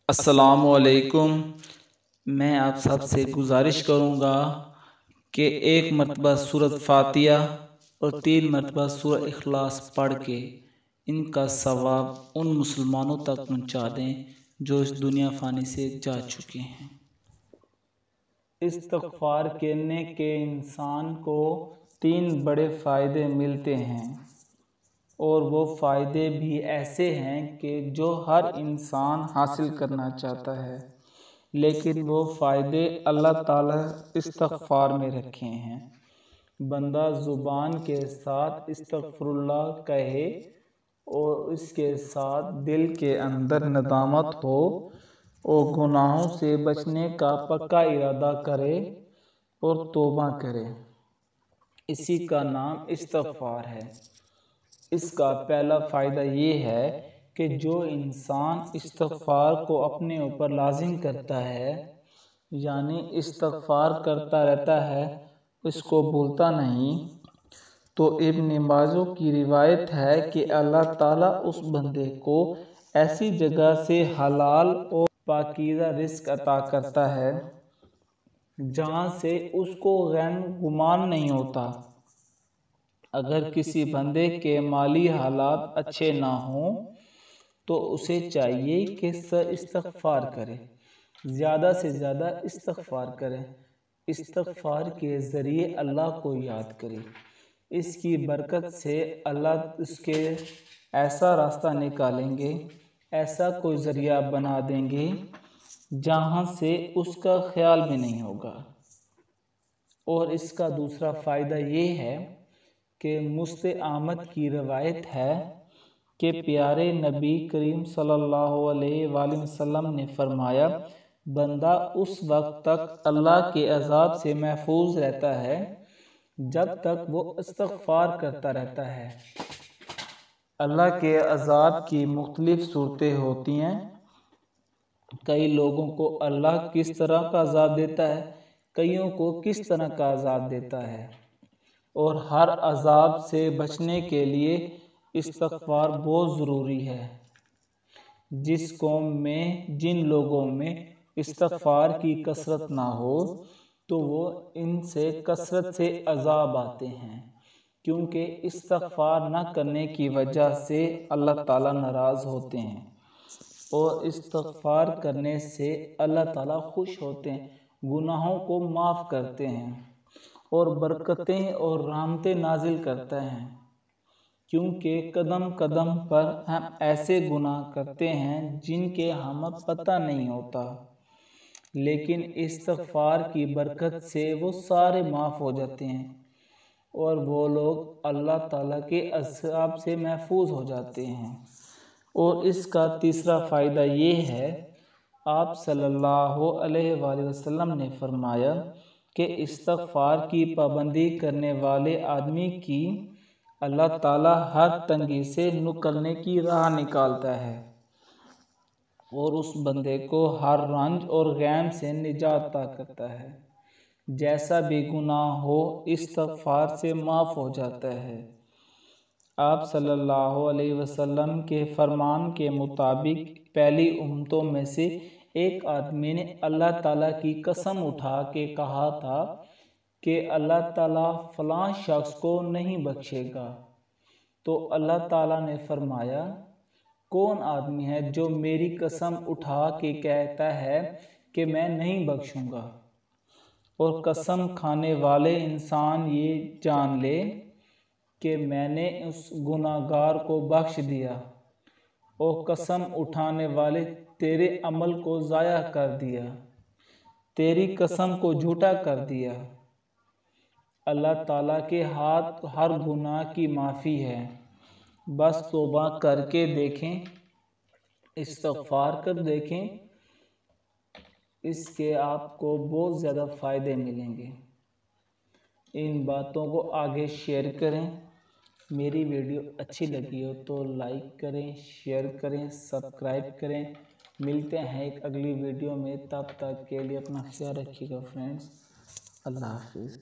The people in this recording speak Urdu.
السلام علیکم۔ میں آپ سب سے گزارش کروں گا کہ ایک مرتبہ سورۃ فاتحہ اور 3 مرتبہ سورہ اخلاص پڑھ کے ان کا ثواب ان مسلمانوں تک پہنچا دیں جو اس دنیا فانی سے جا چکے ہیں۔ استغفار کرنے کے انسان کو 3 بڑے فائدے ملتے ہیں، اور وہ فائدے بھی ایسے ہیں کہ جو ہر انسان حاصل کرنا چاہتا ہے، لیکن وہ فائدے اللہ تعالیٰ استغفار میں رکھے ہیں۔ بندہ زبان کے ساتھ استغفر اللہ کہے اور اس کے ساتھ دل کے اندر ندامت ہو اور گناہوں سے بچنے کا پکا ارادہ کرے اور توبہ کرے، اسی کا نام استغفار ہے۔ اس کا پہلا فائدہ یہ ہے کہ جو انسان استغفار کو اپنے اوپر لازم کرتا ہے، یعنی استغفار کرتا رہتا ہے، اس کو بھولتا نہیں، تو ابن ماجہ کی روایت ہے کہ اللہ تعالیٰ اس بندے کو ایسی جگہ سے حلال اور پاکیزہ رزق عطا کرتا ہے جہاں سے اس کو غم گمان نہیں ہوتا۔ اگر کسی بندے کے مالی حالات اچھے نہ ہوں تو اسے چاہیے کہ استغفار کرے، زیادہ سے زیادہ استغفار کرے، استغفار کے ذریعے اللہ کو یاد کرے۔ اس کی برکت سے اللہ اس کے ایسا راستہ نکالیں گے، ایسا کوئی ذریعہ بنا دیں گے جہاں سے اس کا خیال بھی نہیں ہوگا۔ اور اس کا دوسرا فائدہ یہ ہے کہ مستعمد کی روایت ہے کہ پیارے نبی کریم صلی اللہ علیہ وآلہ وسلم نے فرمایا، بندہ اس وقت تک اللہ کے عذاب سے محفوظ رہتا ہے جب تک وہ استغفار کرتا رہتا ہے۔ اللہ کے عذاب کی مختلف صورتیں ہوتی ہیں۔ کئی لوگوں کو اللہ کس طرح کا عذاب دیتا ہے، کئیوں کو کس طرح کا عذاب دیتا ہے، اور ہر عذاب سے بچنے کے لیے استغفار بہت ضروری ہے۔ جس قوم میں جن لوگوں میں استغفار کی کثرت نہ ہو تو وہ ان سے کثرت سے عذاب آتے ہیں، کیونکہ استغفار نہ کرنے کی وجہ سے اللہ تعالیٰ ناراض ہوتے ہیں، اور استغفار کرنے سے اللہ تعالیٰ خوش ہوتے ہیں، گناہوں کو معاف کرتے ہیں اور برکتیں اور رحمتیں نازل کرتے ہیں۔ کیونکہ قدم قدم پر ہم ایسے گناہ کرتے ہیں جن کے ہمیں پتہ نہیں ہوتا، لیکن استغفار کی برکت سے وہ سارے معاف ہو جاتے ہیں اور وہ لوگ اللہ تعالیٰ کے عذاب سے محفوظ ہو جاتے ہیں۔ اور اس کا تیسرا فائدہ یہ ہے، آپ صلی اللہ علیہ وآلہ وسلم نے فرمایا کہ استغفار کی پابندی کرنے والے آدمی کی اللہ تعالیٰ ہر تنگی سے نکلنے کی راہ نکالتا ہے اور اس بندے کو ہر رنج اور غم سے نجات عطا کرتا ہے۔ جیسا بھی گناہ ہو استغفار سے معاف ہو جاتا ہے۔ آپ صلی اللہ علیہ وسلم کے فرمان کے مطابق پہلی امتوں میں سے ایک آدمی نے اللہ تعالیٰ کی قسم اٹھا کے کہا تھا کہ اللہ تعالیٰ فلاں شخص کو نہیں بخشے گا، تو اللہ تعالیٰ نے فرمایا، کون آدمی ہے جو میری قسم اٹھا کے کہتا ہے کہ میں نہیں بخشوں گا، اور قسم کھانے والے انسان یہ جان لے کہ میں نے اس گناہ گار کو بخش دیا، اور قسم اٹھانے والے تیرے عمل کو ضائع کر دیا، تیری قسم کو جھوٹا کر دیا۔ اللہ تعالیٰ کے ہاتھ ہر گناہ کی معافی ہے، بس توبہ کر کے دیکھیں، استغفار کر دیکھیں، اس کے آپ کو بہت زیادہ فائدے ملیں گے۔ ان باتوں کو آگے شیئر کریں۔ میری ویڈیو اچھی لگی ہو تو لائک کریں، شیئر کریں، سبسکرائب کریں۔ ملتے ہیں ایک اگلی ویڈیو میں، تب تک کے لیے اپنا خیال رکھیے گا فرینڈز۔ اللہ حافظ۔